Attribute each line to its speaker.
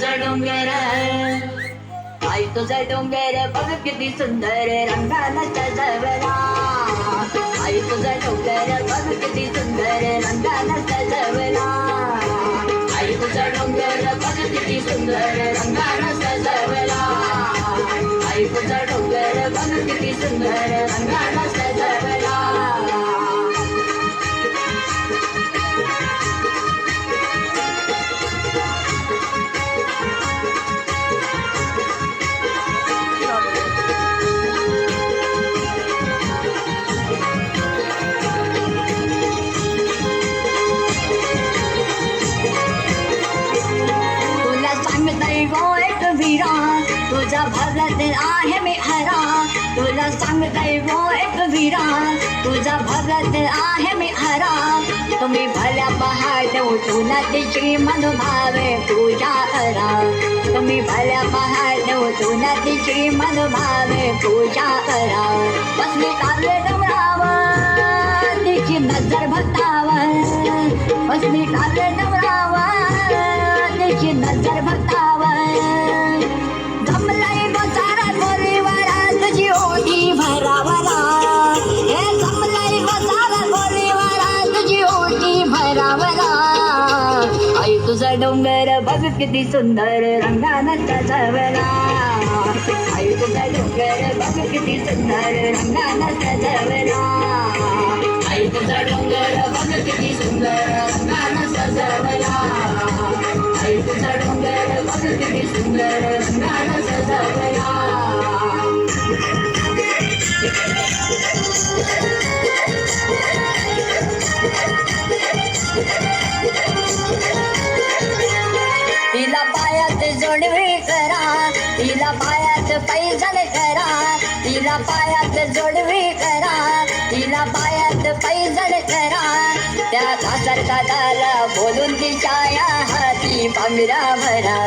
Speaker 1: तुझा डोंगर, आई तुझा डोंगर बघ किती सुंदर रंगानं सजवला. आई तुझा डोंगर बघ किती सुंदर रंगानं सजवला. आई तुझा डोंगर बघ किती सुंदर रंगानं सजवला. आई तुझा डोंगर बघ किती सुंदर रंगानं सजवला. तुझा भगत आहे मी हरा, तुला सांगतोय वो एक वीरा, तुझा भगत आहे मी हरा. तुम्ही भल्या पहाट उठून तिची मनभावे पूजा करा. तुम्ही भल्या पहाट उठून तिची मनभावे पूजा करा. बसली काले डोंगरावर तिची नजर भक्तावर, बसली काले डोंगरावर तिची नजर भक्तावर. जमलंय गोचारा गोरीवारा तुझी ओटी भरावरा, हे जमलंय गोचारा गोरीवारा तुझी ओटी भरावरा. आई तुझा डोंगर बघ किती सुंदर रंगानं सजवला. आई तुझा डोंगर बघ किती सुंदर रंगानं सजवला. आई तुझा डोंगर बघ किती सुंदर रंगानं सजवला. आई तुझा डोंगर बघ किती सुंदर रंगानं सजवला. तिला पायात जोडवे करा, तिला पायात पैजण करा, तिला पायात जोडवे करा, तिला पायात पैजण करा. त्या सासरकाला बोलून तिच्या हाती पांघरा भरा.